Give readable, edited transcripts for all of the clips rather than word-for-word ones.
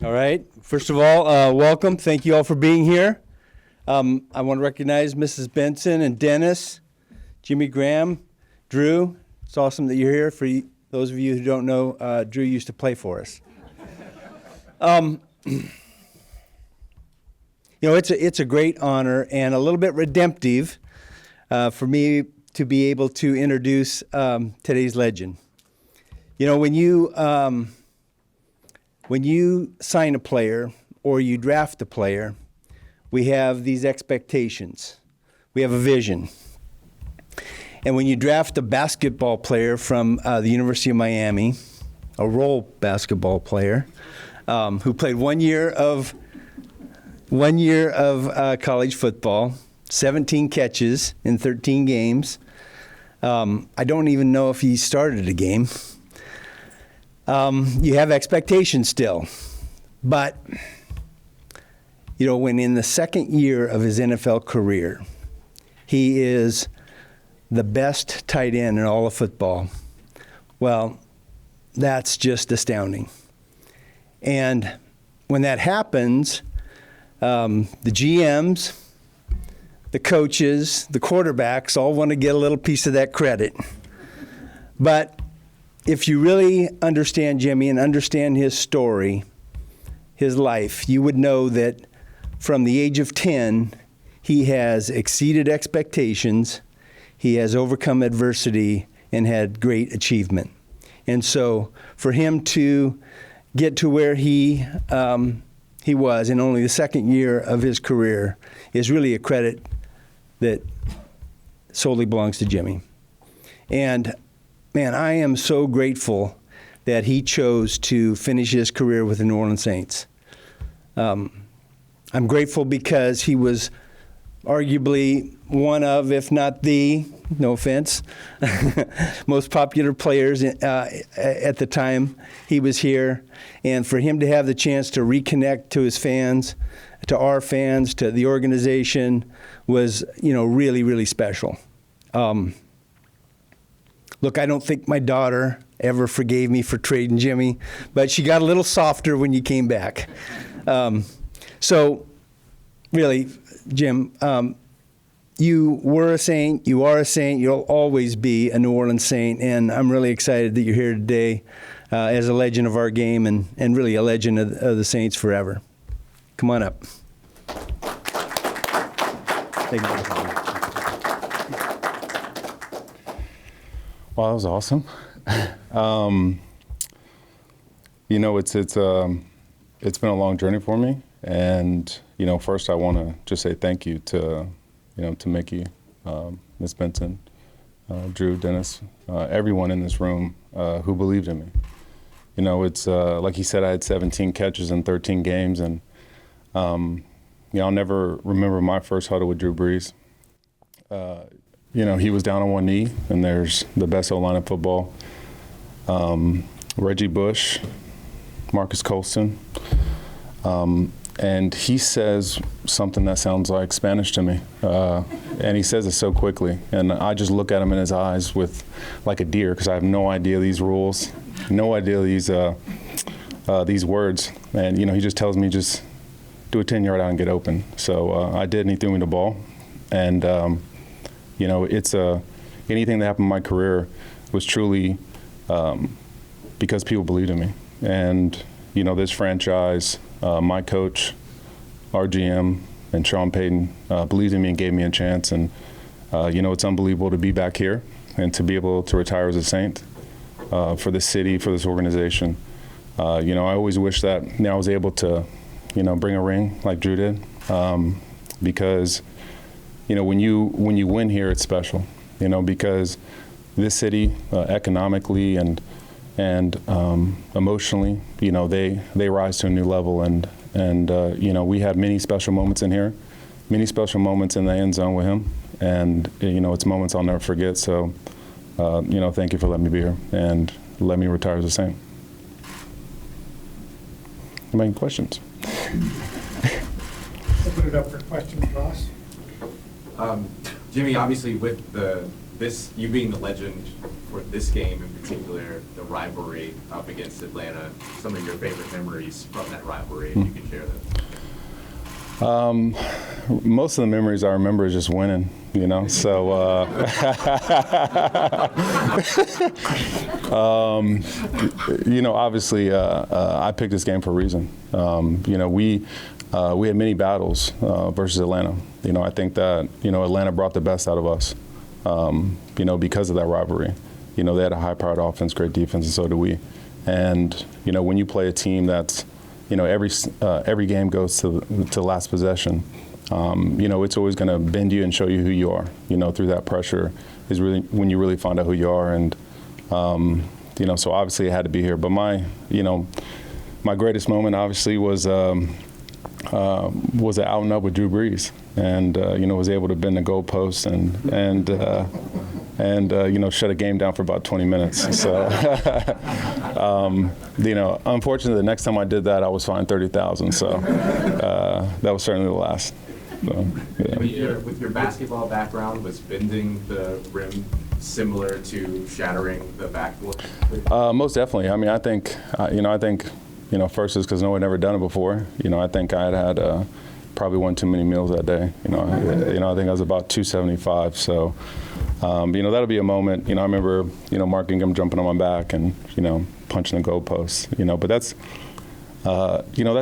All right. First of all, welcome. Thank you all for being here. I want to recognize Mrs. Benson and Dennis, Jimmy Graham, Drew. It's awesome that you're here. For those of you who don't know, Drew used to play for us. It's a great honor and a little bit redemptive for me to be able to introduce today's legend. You know, when you sign a player or you draft a player, we have these expectations. We have a vision. And when you draft a basketball player from the University of Miami, a role basketball player, who played 1 year of college football, 17 catches in 13 games. I don't even know if he started a game. You have expectations still. But, you know, when in the second year of his NFL career, he is the best tight end in all of football, well, that's just astounding. And when that happens, the GMs, the coaches, the quarterbacks all want to get a little piece of that credit. But if you really understand Jimmy and understand his story, his life, you would know that from the age of 10, he has exceeded expectations, he has overcome adversity, and had great achievement. And so for him to get to where he was in only the second year of his career is really a credit that solely belongs to Jimmy. And man, I am so grateful that he chose to finish his career with the New Orleans Saints. I'm grateful because he was arguably one of, if not the, no offense, most popular players at the time he was here. And for him to have the chance to reconnect to his fans, to our fans, to the organization was, really, really special. Look, I don't think my daughter ever forgave me for trading Jimmy, but she got a little softer when you came back. So, really, Jim, you were a Saint, you are a Saint, you'll always be a New Orleans Saint, and I'm really excited that you're here today as a legend of our game and really a legend of the Saints forever. Come on up. Thank you. Well, that was awesome. It's been a long journey for me, and first I want to just say thank you to Mickey, Ms. Benson, Drew, Dennis, everyone in this room who believed in me. It's like he said, I had 17 catches in 13 games, and I'll never remember my first huddle with Drew Brees. He was down on one knee, and there's the best O-line in football. Reggie Bush, Marcus Colston. And he says something that sounds like Spanish to me. And he says it so quickly. And I just look at him in his eyes with like a deer, because I have no idea these rules, no idea these words. And, he just tells me, just do a 10-yard out and get open. So I did, and he threw me the ball. And, it's anything that happened in my career was truly because people believed in me. And, this franchise, my coach, our GM, and Sean Payton believed in me and gave me a chance. And, it's unbelievable to be back here and to be able to retire as a Saint for this city, for this organization. I always wish that I was able to, bring a ring like Drew did, because when you win here, it's special, because this city economically and emotionally, they rise to a new level. And we had many special moments in here, many special moments in the end zone with him. And, it's moments I'll never forget. So, thank you for letting me be here and let me retire as a Saint. Any questions? Open it up for questions, Ross. Jimmy, obviously with the you being the legend for this game in particular, the rivalry up against Atlanta, some of your favorite memories from that rivalry, if you could share them. Most of the memories I remember is just winning, So, obviously, I picked this game for a reason. We had many battles versus Atlanta. I think that Atlanta brought the best out of us. Because of that rivalry. They had a high-powered offense, great defense, and so do we. And when you play a team that's every game goes to last possession. It's always going to bend you and show you who you are. Through that pressure is really when you really find out who you are. And so obviously it had to be here. But my greatest moment obviously was an out and up with Drew Brees, and was able to bend the goalposts and shut a game down for about 20 minutes. So, unfortunately, the next time I did that, I was fined $30,000. So that was certainly the last. So, yeah. With your basketball background, was bending the rim similar to shattering the backboard? Most definitely. I mean, I think first is because no one had ever done it before. I think I had probably one too many meals that day. I think I was about 275. So. That'll be a moment. I remember, Mark Ingram jumping on my back and, punching the goalposts. But that's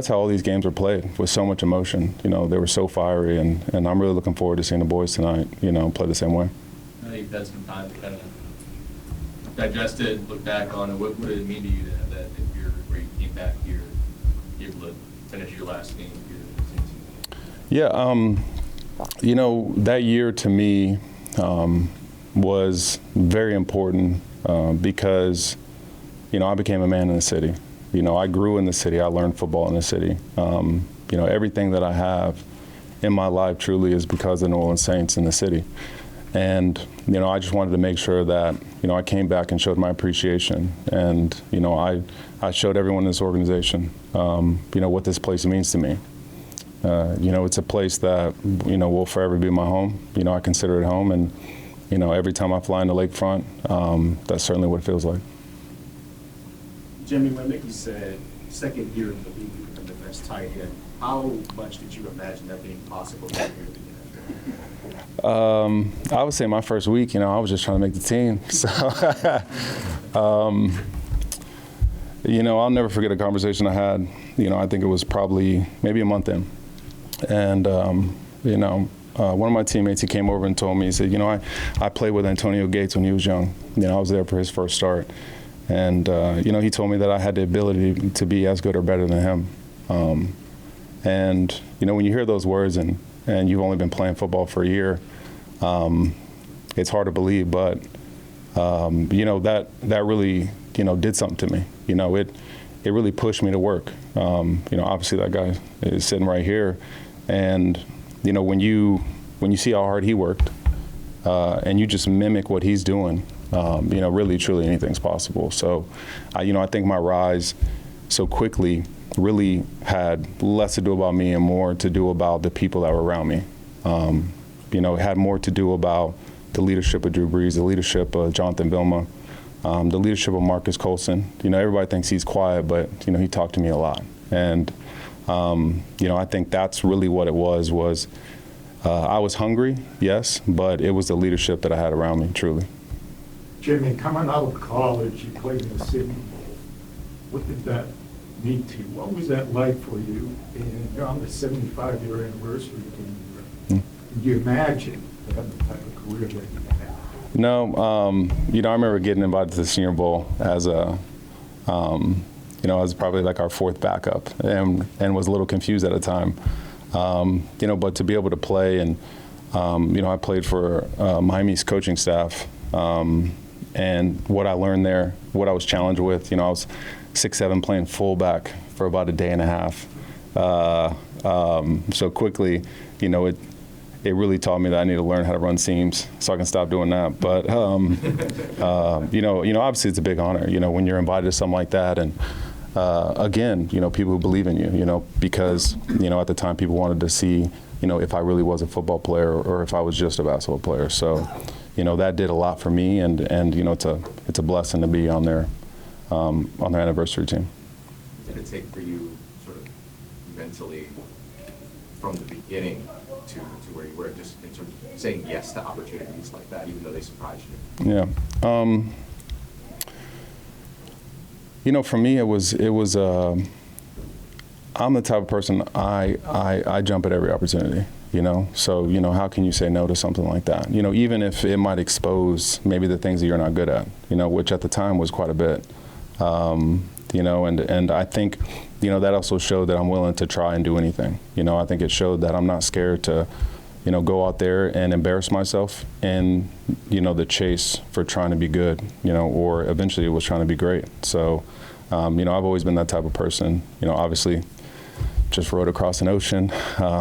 how all these games are played, with so much emotion. They were so fiery, and I'm really looking forward to seeing the boys tonight, play the same way. I think you've had some time to kind of digest it, look back on it. What did it mean to you to have that year where you came back here, able to finish your last game here? Yeah, that year to me, was very important because, I became a man in the city. I grew in the city. I learned football in the city. Everything that I have in my life truly is because of the New Orleans Saints in the city. And, I just wanted to make sure that, I came back and showed my appreciation. And, I showed everyone in this organization, what this place means to me. It's a place that, will forever be my home. I consider it home. And, every time I fly into Lakefront, that's certainly what it feels like. Jimmy, when Mickey said second year in the league, you become the best tight end, how much did you imagine that being possible here in the NFL? I would say my first week, I was just trying to make the team. So, I'll never forget a conversation I had. I think it was probably maybe a month in. And, one of my teammates, he came over and told me, he said, I played with Antonio Gates when he was young. I was there for his first start. And, he told me that I had the ability to be as good or better than him. And, when you hear those words and you've only been playing football for a year, it's hard to believe. But, that really, did something to me. It really pushed me to work. Obviously that guy is sitting right here. And, when you see how hard he worked and you just mimic what he's doing, really, truly anything's possible. So, I think my rise so quickly really had less to do about me and more to do about the people that were around me. It had more to do about the leadership of Drew Brees, the leadership of Jonathan Vilma, the leadership of Marcus Colson. Everybody thinks he's quiet, but, he talked to me a lot. And, I think that's really what it was I was hungry, yes, but it was the leadership that I had around me, truly. Jimmy, coming out of college, you played in the Senior Bowl. What did that mean to you? What was that like for you? And you're on the 75-year anniversary. Can you imagine having the type of career that you had? No, I remember getting invited to the Senior Bowl as I was probably like our fourth backup and was a little confused at the time. But to be able to play and, I played for Miami's coaching staff. And what I learned there, what I was challenged with, I was 6'7", playing fullback for about a day and a half. So quickly, it really taught me that I need to learn how to run seams so I can stop doing that. But, obviously it's a big honor, when you're invited to something like that. And again, people who believe in you, because, at the time people wanted to see, if I really was a football player or if I was just a basketball player. So, that did a lot for me, and it's a blessing to be on their anniversary team. What did it take for you sort of mentally from the beginning to where you were, just in terms of saying yes to opportunities like that, even though they surprised you? Yeah. For me, it was. I'm the type of person, I jump at every opportunity. So how can you say no to something like that? Even if it might expose maybe the things that you're not good at. Which at the time was quite a bit. And I think that also showed that I'm willing to try and do anything. I think it showed that I'm not scared to go out there and embarrass myself in, the chase for trying to be good, or eventually it was trying to be great. So, I've always been that type of person. Obviously just rode across an ocean,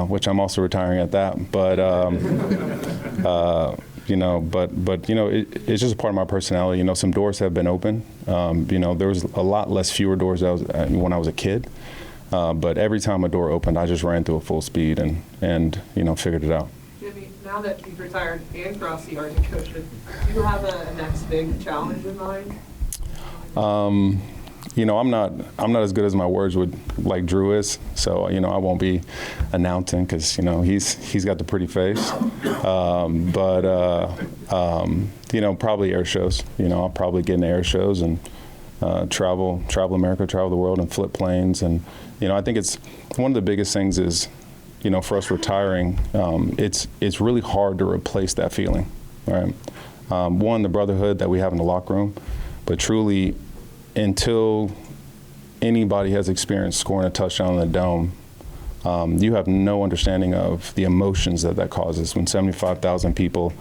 which I'm also retiring at that. But, it's just a part of my personality. Some doors have been open. There was a lot fewer doors when I was a kid. But every time a door opened, I just ran through at full speed and figured it out. Jimmy, now that you've retired and crossed the Arctic Ocean, do you have a next big challenge in mind? I'm not as good as my words would like Drew is. So, I won't be announcing because, he's got the pretty face. Probably air shows. I'll probably get into air shows and travel America, travel the world and flip planes. And, I think it's one of the biggest things is, for us retiring, it's really hard to replace that feeling, right? One, the brotherhood that we have in the locker room, but truly, until anybody has experienced scoring a touchdown in the dome, you have no understanding of the emotions that causes when 75,000 people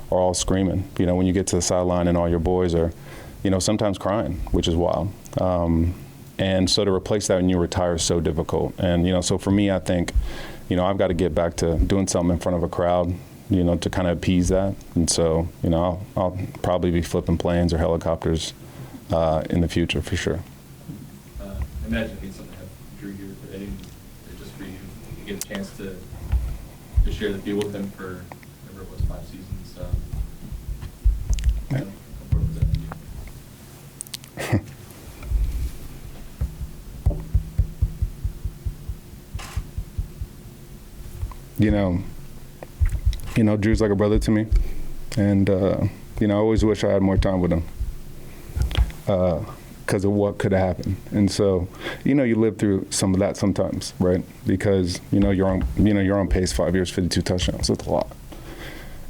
are all screaming. When you get to the sideline and all your boys are, sometimes crying, which is wild. And so to replace that when you retire is so difficult. And, so for me, I think, I've got to get back to doing something in front of a crowd, to kind of appease that. And so, I'll probably be flipping planes or helicopters in the future for sure. I imagine it's something to have Drew here today, or just for you to get a chance to share the field with him for whatever it was, 5 seasons. Yeah. How important was that to you? Drew's like a brother to me, and I always wish I had more time with him. Because of what could have happened. And so, you live through some of that sometimes, right? Because, you're on pace 5 years, 52 touchdowns. That's a lot.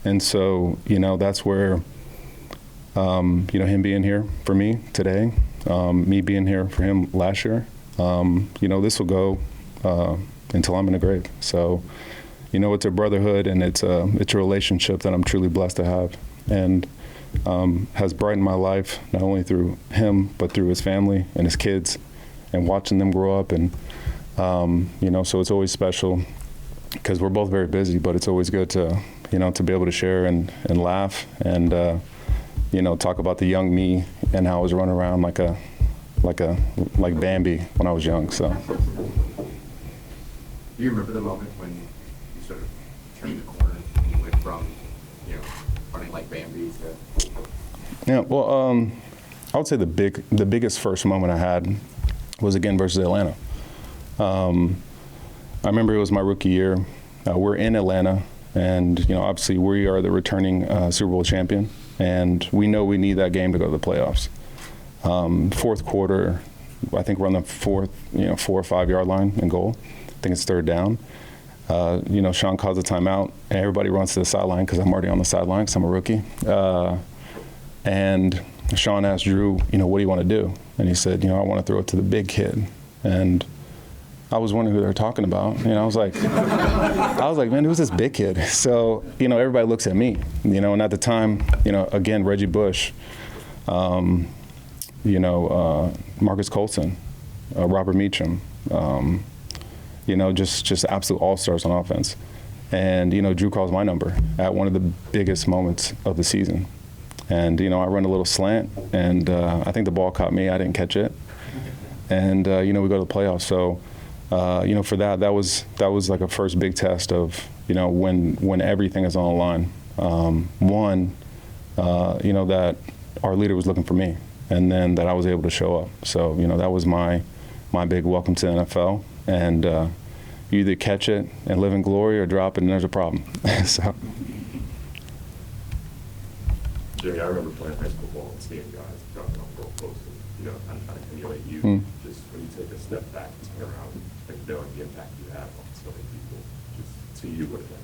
And so, that's where, him being here for me today, me being here for him last year, this will go until I'm in the grave. So, it's a brotherhood and it's a relationship that I'm truly blessed to have. And has brightened my life, not only through him, but through his family and his kids and watching them grow up. And, so it's always special because we're both very busy, but it's always good to, to be able to share and laugh and, talk about the young me and how I was running around like Bambi when I was young. So. Do you remember the moment when you sort of turned the corner and you went from, running like Bambi to... Yeah, well, I would say the biggest first moment I had was again versus Atlanta. I remember it was my rookie year. We're in Atlanta, and obviously we are the returning Super Bowl champion, and we know we need that game to go to the playoffs. Fourth quarter, I think we're on the 4 or 5 yard line and goal. I think it's third down. Sean calls a timeout, and everybody runs to the sideline because I'm already on the sideline because I'm a rookie. And Sean asked Drew, what do you want to do? And he said, I want to throw it to the big kid. And I was wondering who they were talking about. I was like, man, who's this big kid? So, everybody looks at me, and at the time, again, Reggie Bush, Marcus Colson, Robert Meacham, just absolute all-stars on offense. And, Drew calls my number at one of the biggest moments of the season. And, I run a little slant, and I think the ball caught me. I didn't catch it. And, we go to the playoffs. So, for that was like a first big test of, when everything is on the line. One, that our leader was looking for me, and then that I was able to show up. So, that was my big welcome to the NFL. And you either catch it and live in glory or drop it and there's a problem. So. Jimmy, I remember playing high school ball and seeing guys dropping off real close and, kind of trying to emulate you. Just when you take a step back and turn around, knowing the impact you have on so many people, just to you, what does that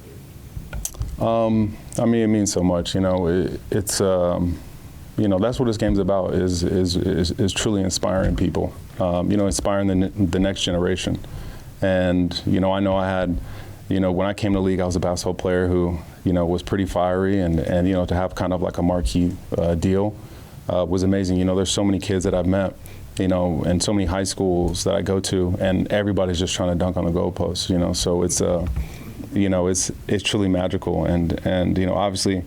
mean? It means so much. It's that's what this game's about, is truly inspiring people. Inspiring the next generation. And I know I had, when I came to the league, I was a basketball player who, was pretty fiery, and to have kind of like a marquee deal was amazing. There's so many kids that I've met, and so many high schools that I go to, and everybody's just trying to dunk on the goalpost. So it's it's truly magical, and obviously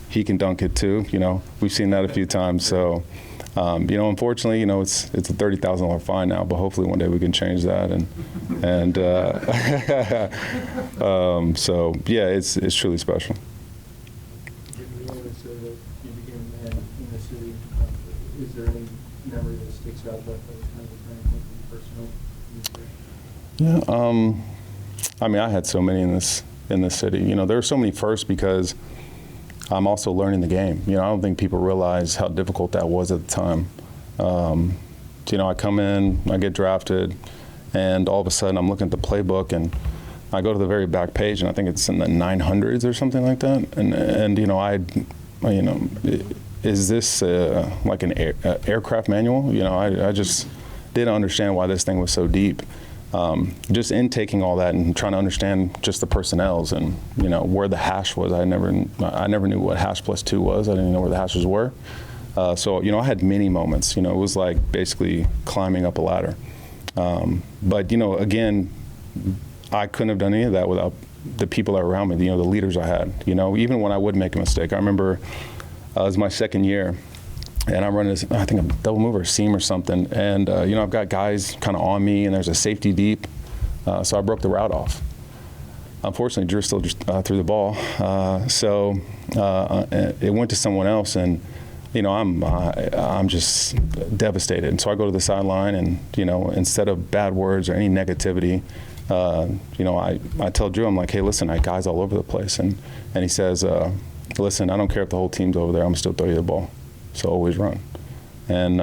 he can dunk it too. We've seen that a few times. So. Unfortunately, it's a $30,000 fine now, but hopefully one day we can change that. So yeah, it's truly special. You became a man in the city. Is there any memory that sticks out that was kind of a turning point for you personally? Yeah. I had so many in this city. There were so many firsts because I'm also learning the game. I don't think people realize how difficult that was at the time. I come in, I get drafted, and all of a sudden I'm looking at the playbook, and I go to the very back page, and I think it's in the 900s or something like that. Is this like an aircraft manual? I just didn't understand why this thing was so deep. Just intaking all that and trying to understand just the personnels and where the hash was. I never knew what hash plus 2 was. I didn't know where the hashes were. So I had many moments. It was like basically climbing up a ladder. But again, I couldn't have done any of that without the people that were around me. The leaders I had. Even when I would make a mistake. I remember it was my second year. And I'm running, I think, a double move or a seam or something. And, I've got guys kind of on me, and there's a safety deep. So I broke the route off. Unfortunately, Drew still just threw the ball. So it went to someone else, and, I'm just devastated. And so I go to the sideline, and, instead of bad words or any negativity, I tell Drew, I'm like, hey, listen, I got guys all over the place. And he says, listen, I don't care if the whole team's over there, I'm still throw you the ball. So always run. And,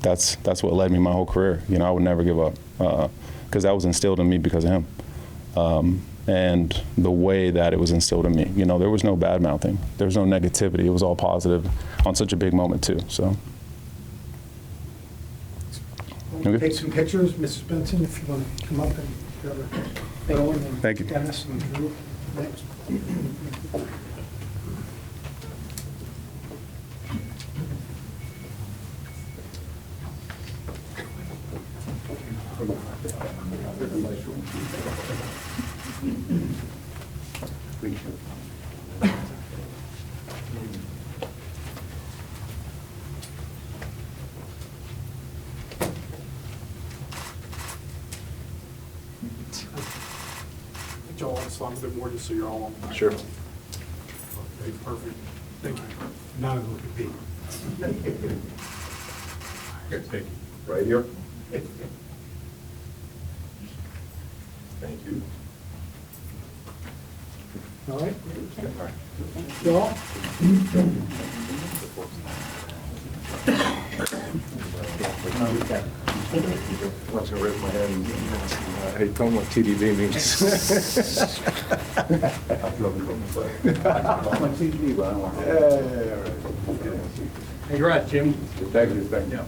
that's what led me my whole career. I would never give up because that was instilled in me because of him. And the way that it was instilled in me, there was no bad mouthing. There was no negativity. It was all positive on such a big moment too, so. We'll take some pictures, Mrs. Benson, if you want to come up and grab a photo, and then Thank you. Dennis and Drew next. Joel, just a little bit more, just so you're all on the mic. Sure. Okay, perfect. Thank you. Now look at Pete. Thank you. Right here. Thank you. All right? Joel? I'm just gonna raise my hand and ask, hey, tell them what TDB means. My TDB, but I don't want to. Hey, congrats, Jim. Thank you, thank you.